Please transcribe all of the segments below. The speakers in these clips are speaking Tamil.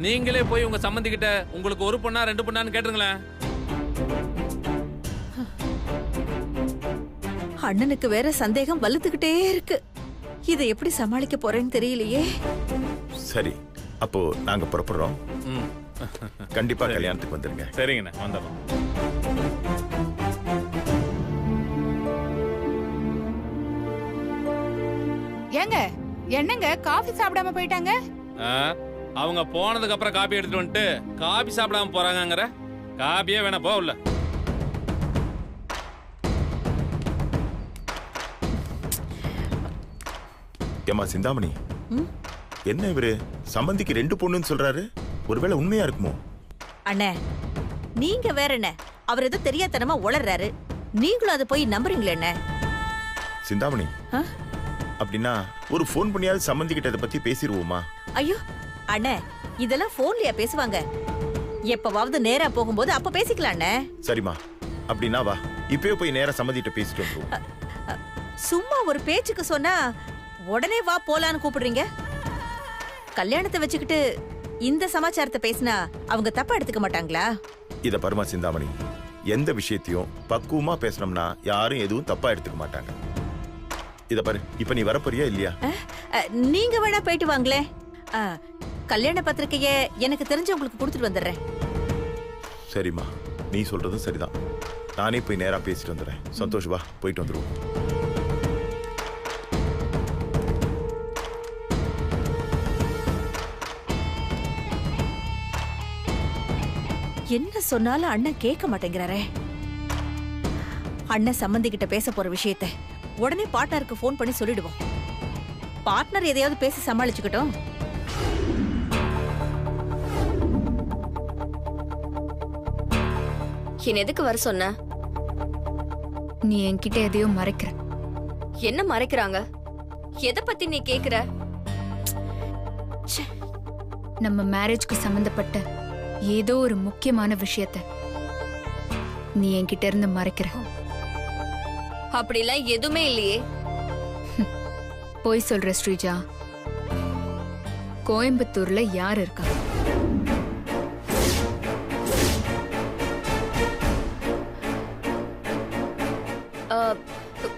நீங்களே போய் உங்க சம்பந்தி கிட்ட உங்களுக்கு ஒரு பொண்ணா 2 பொண்ணான்னு கேட்டுருங்களேன். அண்ணனுக்கு வேற சந்தேகம் வலுத்துக்கிட்டே இருக்கு. இதை எப்படி சமாளிக்க போறேன்னு தெரியலையே. சரி, அப்போ நாங்க புறப்படுறோம். கண்டிப்பா கல்யாணத்துக்கு வந்துருங்க. சரிங்கண்ணா, வந்துடுறோம். ஏங்க என்னங்க காஃபி சாப்பிடாம போயிட்டாங்க? அவங்க போனதுக்கு அப்புறம் காபி எடுத்துட்டு வந்துட்டு காபி சாப்பிடாம போறாங்கங்கற. காபியே வேணா போ உள்ள. ஏமா சிந்தாமணி, என்ன இவரு சம்பந்திக்கு 2 பொண்ணுன்னு சொல்றாரு? ஒருவேளை உண்மையா இருக்குமோ? அண்ணே, நீங்க வேற என்ன, அவர் ஏதோ தெரியாதனமா உளறாரு. நீங்களும் அதை போய் நம்புறீங்களே என்ன? சிந்தாமணி, அப்படின்னா ஒரு போன் பண்ணியாவது சம்பந்தி கிட்ட இதை பத்தி பேசிடுவோமா? ஐயோ அண்ணே, இதெல்லாம் போன்லயா பேசுவாங்க? எப்பவாவது நேரா போகும்போது அப்ப பேசிக்கலாம் அண்ணே. சரிம்மா, அப்படின்னா வா, இப்பவே போய் நேரா சம்பந்திட்ட பேசிட்டு வந்துருவோம். சும்மா ஒரு பேச்சுக்கு சொன்னா உடனே வா போலான்னு கூப்பிடுறீங்க. கல்யாணத்தை வச்சுக்கிட்டு இந்த சமாச்சாரத்தை பேசினா அவங்க தப்பா எடுத்துக்க மாட்டாங்களா? இத பரமா சிந்தாமணி, எந்த விஷயத்தையும் பக்குவமா பேசணும்னா யாரும் எதுவும் தப்பா எடுத்துக்க மாட்டாங்க. இத பாரு, இப்ப நீ வரப்போறியா இல்லையா? நீங்க வேணா போயிட்டு வாங்களே. கல்யாண பத்திரிக்கைய எனக்கு தெரிஞ்சவங்களுக்கு கொடுத்துட்டு வந்துடுறேன். சரிம்மா, நீ சொல்றதும் சரிதான். நானே போய் நேரா பேசிட்டு வந்துடுறேன். சந்தோஷ், வா போயிட்டு வந்துருவோம். என்ன சொன்னாலும் அண்ணன் கேட்க மாட்டேங்கிறாரே. அண்ணன் சம்பந்தி கிட்ட பேச போற விஷயத்தை உடனே பார்ட்னருக்கு போன் பண்ணி சொல்லிடுவோம். பார்ட்னர் எதையாவது பேசி சமாளிச்சுக்கிட்டோம். என்ன எதுக்கு வர சொன்ன? நீ என்கிட்ட எதையோ மறைக்கிற. என்ன மறைக்கிறாங்க? எதை பத்தி நீ கேக்குற? நம்ம மேரேஜ்க்கு சம்பந்தப்பட்ட ஏதோ ஒரு முக்கியமான விஷயத்த நீ என்கிட்ட இருந்து மறைக்கிற. அப்படிலாம் எதுவுமே இல்லையே. போய் சொல்ற ஸ்ரீஜா. கோயம்புத்தூர்ல யார் இருக்கா?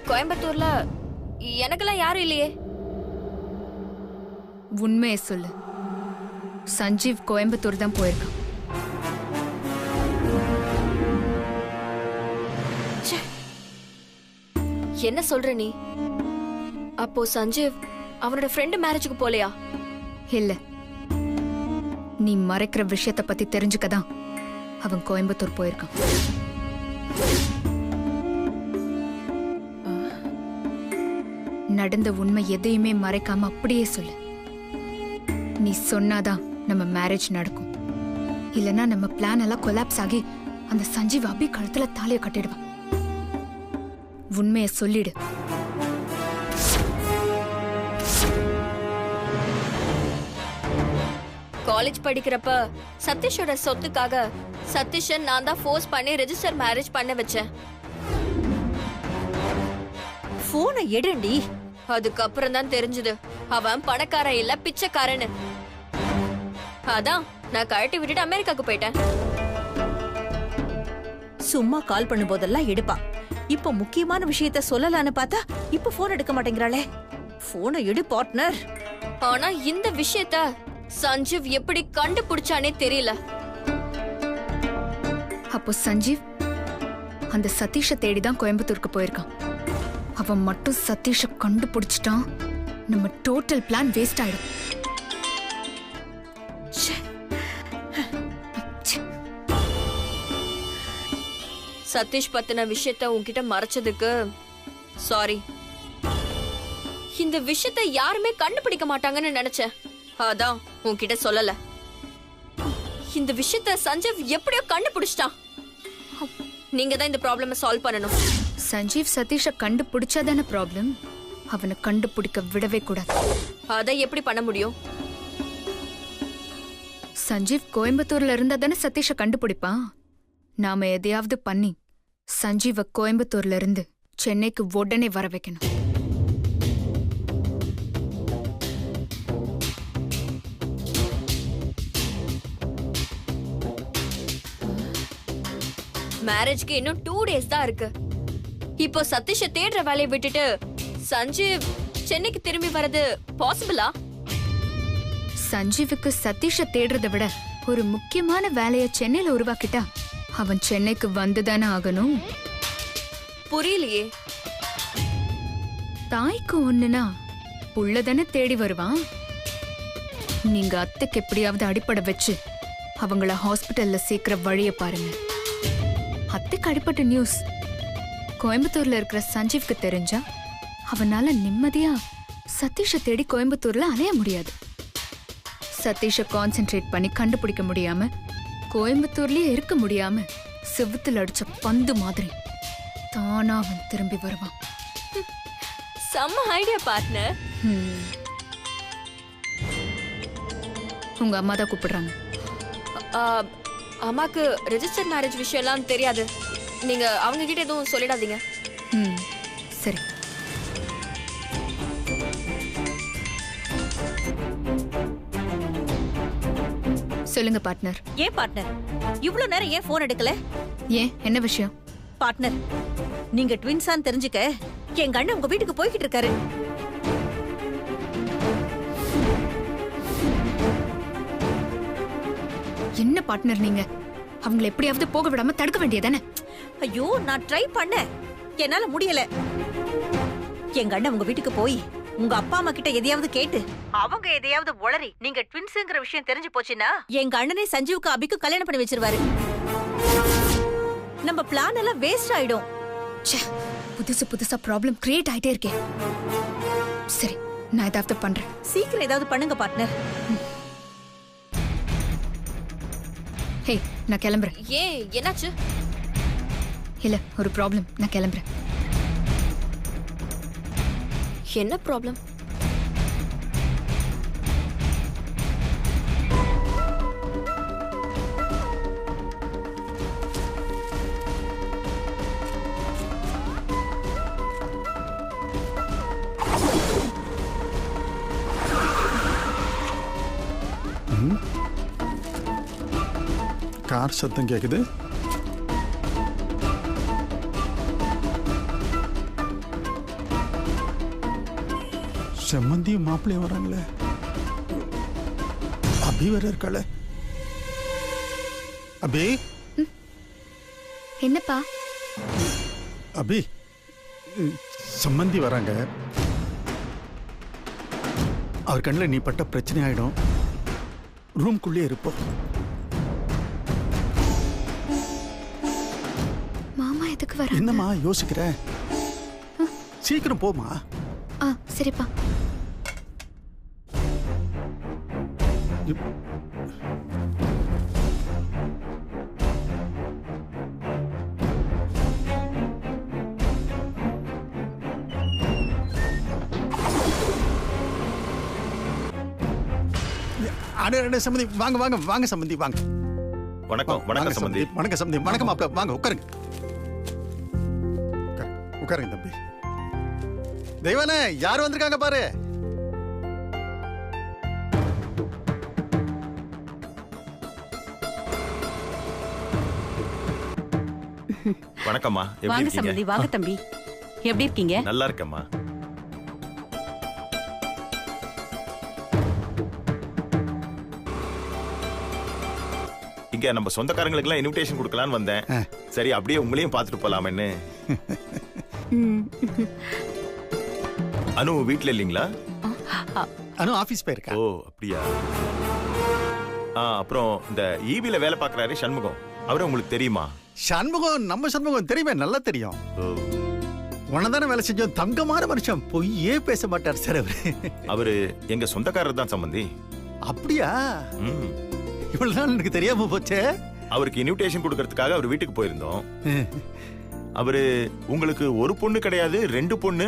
கோயம்புத்தூர்ல எனக்கெல்லாம் யாரும் இல்லையே. உண்மையை சொல்லு. சஞ்சீவ் கோயம்புத்தூர் தான் போயிருக்கான். என்ன சொல்ற நீ? அப்போ சஞ்சீவ் அவனோட ஃப்ரெண்ட் மேரேஜுக்கு போலையா? இல்ல, நீ மறைக்கிற விஷயத்த பத்தி தெரிஞ்சுக்கதான் அவன் கோயம்புத்தூர் போயிருக்கான். நடந்த உண்மை எதையுமே மறைக்காம அப்படியே சொல்லு. நீ சொன்னாதான் நம்ம மேரேஜ் நடக்கும். இல்லனா நம்ம பிளான் எல்லாம் கொலாப்ஸ் ஆகி அந்த சஞ்சீவ் அபி கழுத்துல தாலியை கட்டிடுவான். உண்மையை சொல்லிடு. காலேஜ் படிக்கிறப்ப சதீஷோட சொத்துக்காக சதீஷன் நான் தான் ஃபோர்ஸ் பண்ணி ரெஜிஸ்டர் மேரேஜ் பண்ண வச்சேன். போனை எடுண்டி. அதுக்கப்புறம் தான் தெரிஞ்சது அவன் பணக்காரன் இல்ல பிச்சைக்காரன்னு. அதான் நான் கழட்டி விட்டுட்டு அமெரிக்காக்கு போயிட்டேன். சும்மா கால் பண்ணும் போதெல்லாம் எடுப்பா. இப்ப முக்கியமான விஷயத்த சொல்லலான்னு பார்த்தா இப்ப போன் எடுக்க மாட்டேங்கிறாளே. போனை எடு பார்ட்னர். ஆனா இந்த விஷயத்த சஞ்சீவ் எப்படி கண்டுபிடிச்சானே தெரியல. அப்போ சஞ்சீவ் அந்த சதீஷை தேடிதான் கோயம்புத்தூருக்கு போயிருக்கான். அவன் மட்டும் சதீஷை கண்டுபிடிச்சிட்டான், நம்ம டோட்டல் பிளான் வேஸ்ட் ஆயிடும். சதீஷ் பத்தின விஷயத்த உன்கிட்ட மறைச்சதுக்கு சாரி. இந்த விஷயத்த யாருமே கண்டுபிடிக்க மாட்டாங்கன்னு நினைச்சேன். அதான் உன்கிட்ட சொல்லல. இந்த விஷயத்த சஞ்சீவ் எப்படியோ கண்டுபிடிச்சிட்டான். நீங்க தான் இந்த ப்ராப்ளமை சால்வ் பண்ணணும். சஞ்சீவ் சதீஷை கண்டுபிடிச்சாதான ப்ராப்ளம். அவனை கண்டுபிடிக்க விடவே கூடாது. அதை எப்படி பண்ண முடியும்? சஞ்சீவ் கோயம்புத்தூர்ல இருந்தா தானே சதீஷை கண்டுபிடிப்பான். நாம எதையாவது பண்ணி சஞ்சீவ கோயம்புத்தூர்ல இருந்து சென்னைக்கு உடனே வர வைக்கணும். மேரேஜ்க்கு இன்னும் 2 டேஸ் தான் இருக்கு. இப்போ சதீஷ தேடுற வேலையை விட்டுட்டு சஞ்சீவ் சென்னைக்கு திரும்பி வரது பாசிபிளா? சஞ்சீவுக்கு சதீஷ தேடுறதை விட ஒரு முக்கியமான வேலைய சென்னையில உருவாக்கிட்டா அவன் சென்னைக்கு வந்துதானே ஆகணும். புரியலையே. தாய்க்கு ஒண்ணுனா புள்ளதானே தேடி வருவான். நீங்க அத்தைக்கு எப்படியாவது அடிப்படை வச்சு அவங்கள ஹாஸ்பிட்டல்ல சேர்க்கிற வழிய பாருங்க. அத்தைக்கு அடிப்பட்ட நியூஸ் கோயம்புத்தூர்ல இருக்கிற சஞ்சீவ்க்கு தெரிஞ்சா அவனால நிம்மதியா சதீஷ தேடி கோயம்புத்தூர்ல அலைய முடியாது. சதீஷ கான்சென்ட்ரேட் பண்ணி கண்டுபிடிக்க முடியாம கோயம்புத்தூர்லயே இருக்க முடியாம செவுத்துல அடிச்ச பந்து மாதிரி தானா அவன் திரும்பி வருவான். செம்ம ஐடியா பார்ட்னர். உங்க அம்மா தான் கூப்பிடுறாங்க. அம்மாக்கு ரெஜிஸ்டர் மேரேஜ் விஷயம் எல்லாம் தெரியாது. நீங்க அவங்க கிட்ட எதுவும் சொல்லிடாதீங்க. சரி. சொல்லுங்க பார்ட்னர். ஏன் பார்ட்னர் இவ்ளோ நேரம் ஏன் போன் எடுக்கல? ஏன், என்ன விஷயம்? பார்ட்னர், நீங்க ட்வின்ஸான்னு தெரிஞ்சுக்க எங்க அண்ணன் உங்க வீட்டுக்கு போய்கிட்டு இருக்காரு. என்ன பார்ட்னர் நீங்க? அவங்களை எப்படியாவது போக விடாம தடுக்க வேண்டியதானே? ஐயோ, நான் ட்ரை பண்ணேன், என்னால முடியல. எங்க அண்ணன் உங்க வீட்டுக்கு போய் உங்க அப்பா அம்மா கிட்ட எதையாவது கேட்டு அவங்க எதையாவது உளறி நீங்க ட்வின்ஸ்ங்கிற விஷயம் தெரிஞ்சு போச்சுன்னா எங்க அண்ணனே சஞ்சீவுக்கு அபிக்கு கல்யாணம் பண்ணி வச்சிருவாரு. நம்ம பிளான் எல்லாம் வேஸ்ட் ஆயிடும். புதுசு புதுசா ப்ராப்ளம் கிரியேட் ஆயிட்டே இருக்கேன். சரி, நான் ஏதாவது பண்றேன். சீக்கிரம் ஏதாவது பண்ணுங்க பார்ட்னர். ஹே, நான் கிளம்புறேன். ஏன், என்னாச்சு? இல்ல, ஒரு ப்ராப்ளம். நான் கிளம்புறேன். என்ன ப்ராப்ளம்? கார் சத்தம் கேக்குது. செம்மந்தியும் மாப்பிள்ளையும் வராங்களே. அபி வேற இருக்காளே. அபி. என்னப்பா? அபி, சம்மந்தி வராங்க. அவர் கண்ணில் நீ பட்ட பிரச்சனை ஆயிடும். ரூம்குள்ளே இருப்போம். மாமா எதுக்கு வர? என்னம்மா யோசிக்கிற? சீக்கிரம் போமா. சரிப்பா. சம்பந்தி வாங்க வாங்க வாங்க சம்பந்தி வாங்க. வணக்கம். வணக்கம் சம்பந்தி. வணக்கம் சம்பந்தி. வணக்கம் மாப்பிள்ள. வாங்க உட்காருங்க. உட்காருங்க தம்பி. தெய்வானே, யார் வந்திருக்காங்க பாரு. வணக்கம்மா. வாங்க சம்பந்தி. வாங்க தம்பி. எப்படி இருக்கீங்க? நல்லா இருக்கேம்மா. இங்க நம்ம சொந்தக்காரங்களுக்கு எல்லாம் இன்விடேஷன் கொடுக்கலான்னு வந்தேன். சரி, அப்படியே உங்களையும் பார்த்துட்டு போலாமேன்னு. அனு வீட்ல இல்லீங்களா? அனு ஆபீஸ் போயிருக்கா. ஓ, அப்படியா? அப்புறம் இந்த ஈபில வேலை பார்க்கறாரு சண்முகம், அவரை உங்களுக்கு தெரியுமா? சண்முகம் நம்ம சண்முகம் தெரியுமே, நல்லா தெரியும். உனதானே வேலை செஞ்சோம். தங்கமான மனுஷன், பொய்யே பேச மாட்டார் சார். அவரு எங்க சொந்தக்காரர் தான் சம்பந்தி. அப்படியா? இவ்வளவு நாள் எனக்கு தெரியாம போச்சே. அவருக்கு இன்விடேஷன் கொடுக்கறதுக்காக அவர் வீட்டுக்கு போயிருந்தோம். அவரு உங்களுக்கு ஒரு பொண்ணு கிடையாது, 2 பொண்ணு,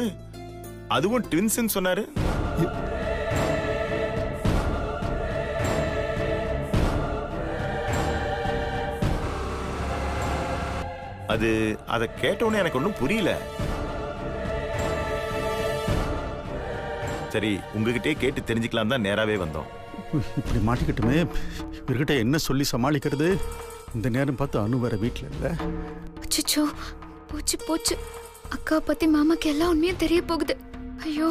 அதுவும் ட்வின்ஸ் சொன்னாரு. அத கேட்டோன்னே எனக்கு ஒன்றும் புரியல. சரி, உங்ககிட்டே கேட்டு தெரிஞ்சுக்கலாம் தான் நேராவே வந்தோம். இப்படி மாட்டிக்கிட்டுமே, இவர்கிட்ட என்ன சொல்லி சமாளிக்கிறது? இந்த நேரம் பார்த்து அனு வேற வீட்டுல இல்ல. அச்சச்சோ, போச்சு போச்சு. அக்கா பத்தி மாமாக்கு எல்லா உண்மையும் தெரிய போகுது. ஐயோ.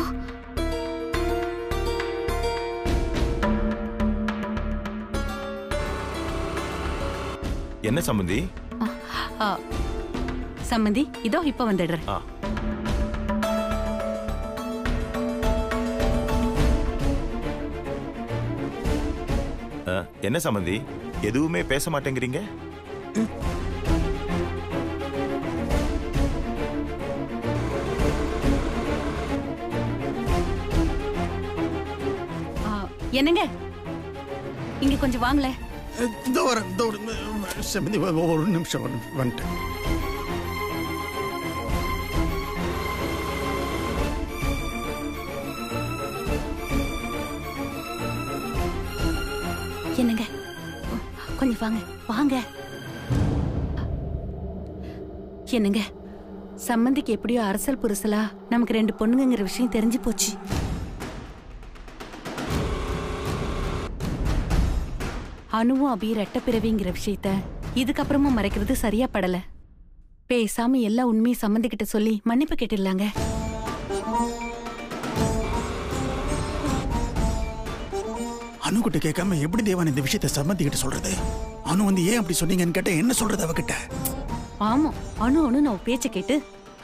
என்ன சம்பந்தி? சம்மந்தி இதோ இப்ப வந்துடுறேன். என்ன சம்பந்தி, எதுவுமே பேச மாட்டேங்கிறீங்க? என்னங்க இங்க கொஞ்சம் வாங்களே. இதோ வரேன், இதோ சம்பந்தி ஒரு நிமிஷம் வந்துட்டேன். என்னங்க கொஞ்சம் வாங்க வாங்க. என்னங்க சம்மந்திக்கு எப்படியோ அரசல் புரசலா நமக்கு 2 பொண்ணுங்கிற விஷயம் தெரிஞ்சு போச்சு. அணுவும் அபி ரெட்ட பிறவிங்கிற விஷயத்த இதுக்கப்புறமா மறைக்கிறது சரியா படல. பேசாம எல்லா உண்மையும் சம்மந்திக்கிட்ட சொல்லி மன்னிப்பு கேட்டுடலாங்க. அனு கிட்ட கேட்காம எப்படி தேவான் இந்த விஷயத்த சம்மந்தி கிட்ட சொல்றது? அனு வந்து ஏன் அப்படி சொன்னீங்கன்னு கேட்ட என்ன சொல்றது அவகிட்ட? ஆமா, அணு நான் பேச்ச கேட்டு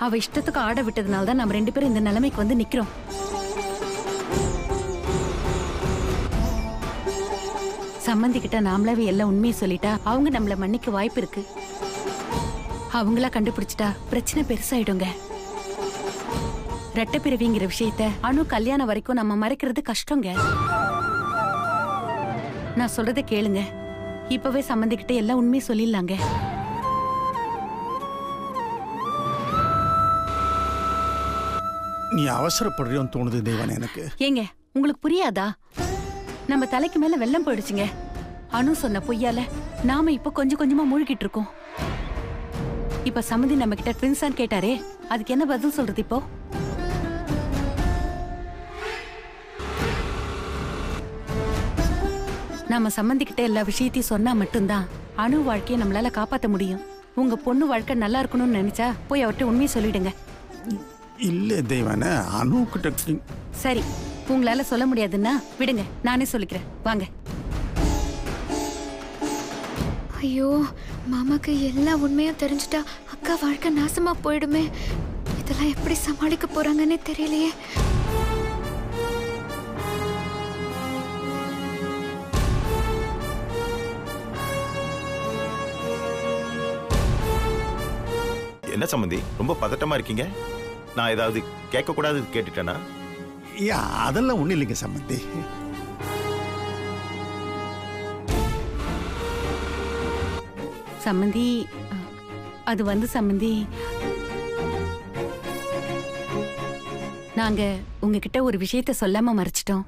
அவ இஷ்டத்துக்கு ஆட விட்டதுனால தான் நம்ம 2 பேரும் இந்த நிலைமைக்கு வந்து நிக்கிறோம். சம்மந்தி கிட்ட நாமளாவே எல்லா உண்மையை சொல்லிட்டா அவங்க நம்மள மன்னிக்க வாய்ப்பு இருக்கு. அவங்களா கண்டுபிடிச்சிட்டா பிரச்சனை பெருசாயிடுங்க. ரெட்டை பிறவிங்கிற விஷயத்த அணு கல்யாணம் வரைக்கும் நம்ம மறைக்கிறது கஷ்டங்க. நான் சொல்றத கேளுங்க. இப்பவே சம்மந்தி கிட்ட எல்லா உண்மையை சொல்லிடலாங்க. நீ அவசரப்படுறியோன்னு தோணுது தேவான் எனக்கு. ஏங்க உங்களுக்கு புரியாதா? நம்ம தலைக்கு மேல வெள்ளம் போயிடுச்சுங்க. அனு சொன்ன பொய்யால நாம இப்ப கொஞ்சம் கொஞ்சமா மூழ்கிட்டு இருக்கோம். இப்ப சம்மந்தி நம்ம கிட்ட ட்வின்ஸான்னு கேட்டாரே, அதுக்கு என்ன பதில் சொல்றது இப்போ? நாம சம்மந்திக்கிட்ட எல்லா விஷயத்தையும் சொன்னா மட்டும்தான் அணு வாழ்க்கையை நம்மளால காப்பாத்த முடியும். உங்க பொண்ணு வாழ்க்கை நல்லா இருக்கணும்னு நினைச்சா போய் அவர்கிட்ட உண்மையை சொல்லிடுங்க. இல்ல தேவான, அனு கிட்ட. சரி, உங்களால சொல்ல முடியாதுன்னா விடுங்க, நானே சொல்லிக்கிறேன். வாங்க. ஐயோ, மாமாக்கு எல்லா உண்மையும் தெரிஞ்சுட்டா அக்கா வாழ்க்கை நாசமா போயிடுமே. இதெல்லாம் எப்படி சமாளிக்க போறாங்கன்னே தெரியலையே. என்ன சம்பந்தி, ரொம்ப பதட்டமா இருக்கீங்க? நான் ஏதாவது கேட்க கூடாது கேட்டுட்டேனா? அதெல்லாம் ஒண்ணு இல்லைங்க சம்பந்தி. சம்மந்தி, அது வந்து சம்மந்தி, நாங்க உங்ககிட்ட ஒரு விஷயத்த சொல்லாம மறைச்சிட்டோம்.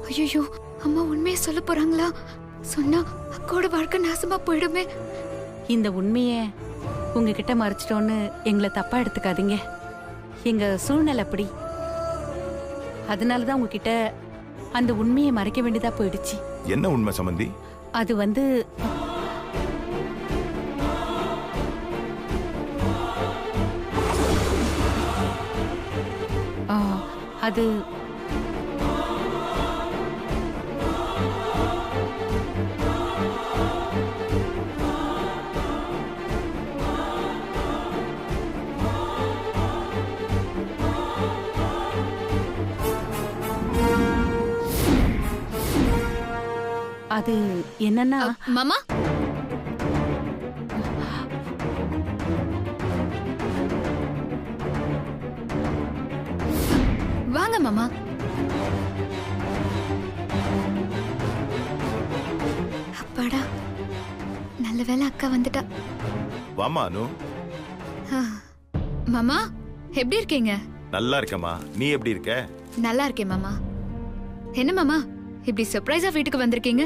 ஐயோ, அம்மா உண்மையை சொல்ல போறாங்களா? சொன்னா அக்கோட வாழ்க்கை நாசமா போயிடுமே. இந்த உண்மைய உங்ககிட்ட மறைச்சிட்டோன்னு எங்களை தப்பா எடுத்துக்காதீங்க. எங்க சூழ்நிலை அப்படி. அதனாலதான் உங்ககிட்ட அந்த உண்மையை மறைக்க வேண்டியதா போயிடுச்சு. என்ன உண்மை சம்பந்தி? அது வந்து அது அது என்னன்னா மாமா, வாங்க மாமா. அப்பாடா, நல்ல வேளை அக்கா வந்துட்டா. வாமா அனு. மாமா, எப்படி இருக்கீங்க? நல்லா இருக்கேம்மா, நீ எப்படி இருக்க? நல்லா இருக்கேன் மாமா. என்ன மாமா இப்படி சர்ப்ரைஸா வீட்டுக்கு வந்திருக்கீங்க?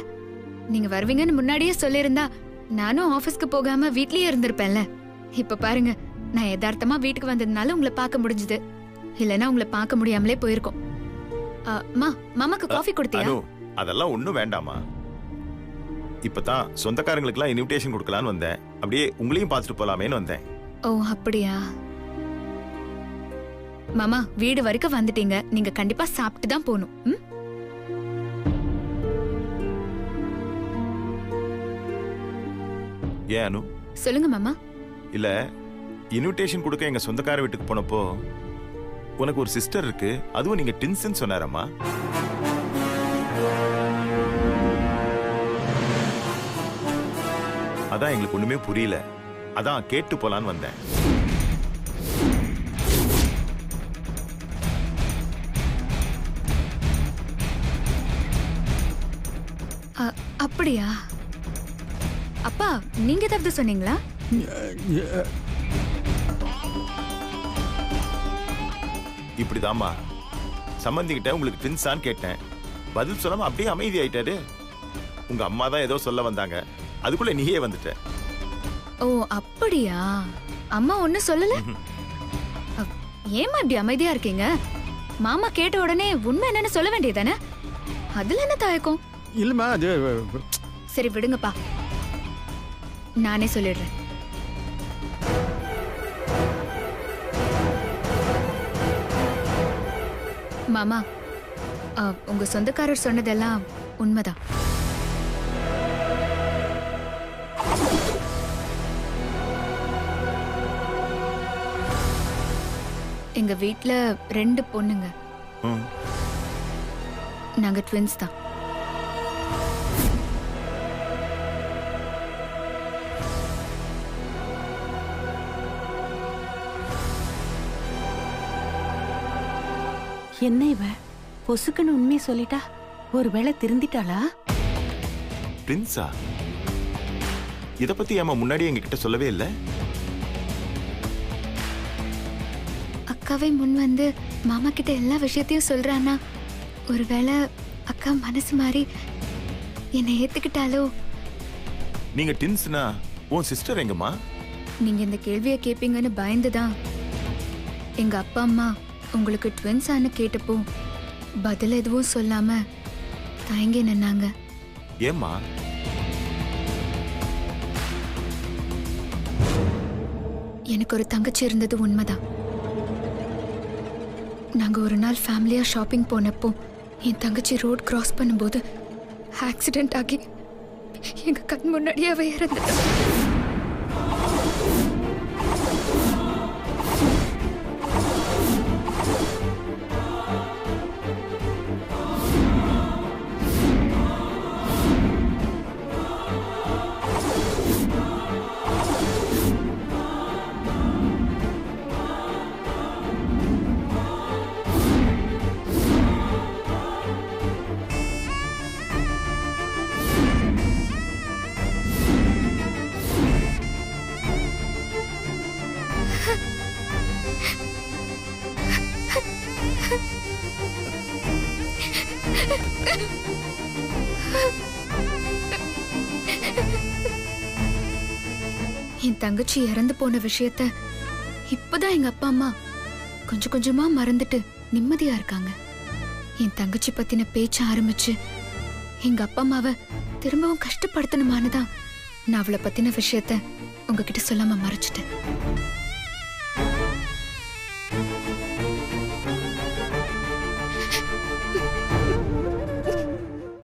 நீங்க வருவீங்கன்னு முன்னாடியே சொல்லியிருந்தா நானும் ஆபீஸ்க்கு போகாம வீட்லயே இருந்திருப்பேன்ல. இப்ப பாருங்க, நான் யதார்த்தமா வீட்டுக்கு வந்ததுனால உங்களை பார்க்க முடிஞ்சது. இல்லனா உங்களை பார்க்க முடியாமலே போயிருக்கோம். மாமாக்கு காஃபி கொடுத்தியா? அனு, அதெல்லாம் ஒண்ணும் வேண்டாமா. இப்பதான் சொந்தக்காரங்களுக்குலாம் இன்விடேஷன் கொடுக்கலான்னு வந்தேன். அப்படியே உங்களையும் பார்த்துட்டு போலாமேன்னு வந்தேன். ஓ அப்படியா? மாமா வீடு வரைக்கும் வந்துட்டீங்க, நீங்க கண்டிப்பா சாப்பிட்டு தான் போகணும். ம்? ஏன் அனு? சொல்லுங்க மாமா. இல்ல, இன்விடேஷன் கொடுக்க எங்க சொந்தக்கார வீட்டுக்கு போனப்போ உனக்கு ஒரு சிஸ்டர் இருக்கு, அதுவும் நீங்க ட்வின்ஸ்னு சொன்னாரம்மா. அதான் எங்களுக்கு ஒண்ணுமே புரியல, அதான் கேட்டு போலான்னு வந்தேன். அப்படியா? அப்பா நீங்க ஏதாவது சொன்னீங்களா? இப்படிதாம்மா சம்பந்திக்கிட்ட உங்களுக்கு ட்வின்ஸான்னு கேட்டேன், பதில் சொல்லாம அப்படியே அமைதி ஆயிட்டாரு. உங்க அம்மா தான் ஏதோ சொல்ல வந்தாங்க, அதுக்குள்ள நீயே வந்துட்ட. ஓ அப்படியா? அம்மா ஒன்னும் சொல்லல? ஏமா இப்படி அமைதியா இருக்கீங்க? மாமா கேட்ட உடனே உண்மை என்னன்னு சொல்ல வேண்டியதானே? அதுல என்ன தயக்கம்? இல்லம்மா, அது சரி விடுங்கப்பா, நானே சொல்லிடுறேன். மாமா, உங்க சொந்தக்காரர் சொன்னதெல்லாம் உண்மைதான். எங்க வீட்ல 2 பொண்ணுங்க. நாங்க ட்வின்ஸ் தான். என்ன இவ பொசுக்குன்னு உண்மையை சொல்லிட்டா? ஒருவேளை திருந்திட்டாளா? ட்வின்ஸா? இத பத்தி ஏமா முன்னாடி எங்க கிட்ட சொல்லவே இல்ல? அக்காவே முன் வந்து மாமா கிட்ட எல்லா விஷயத்தையும் சொல்றானா, ஒருவேளை அக்கா மனசு மாறி என்னை ஏத்துக்கிட்டாலோ. நீங்க ட்வின்ஸ்னா உன் சிஸ்டர் எங்கம்மா? நீங்க இந்த கேள்வியை கேட்பீங்கன்னு பயந்துதான் எங்க அப்பா அம்மா உங்களுக்கு ட்வின்ஸான்னு கேட்டப்போ பதில் எதுவும் சொல்லாம தயங்கி நின்னாங்க. ஏம்மா? எனக்கு ஒரு தங்கச்சி இருந்தது உண்மைதான். நாங்க ஒரு நாள் ஃபேமிலியா ஷாப்பிங் போனப்போ என் தங்கச்சி ரோட் கிராஸ் பண்ணும்போது ஆக்சிடென்ட் ஆகி எங்க கண் முன்னாடியே அவ இறந்துட்டா. என் தங்கச்சி இறந்து போன விஷயத்த இப்பதான் எங்க அப்பா அம்மா கொஞ்சம் கொஞ்சமா மறந்துட்டு நிம்மதியா இருக்காங்க. என் தங்கச்சி பத்தின பேச்ச ஆரம்பிச்சு எங்க அப்பா அம்மாவை திரும்பவும் கஷ்டப்படுத்தணுமானுதான் நான் அவளை பத்தின விஷயத்த உங்ககிட்ட சொல்லாம மறைச்சிட்டேன்.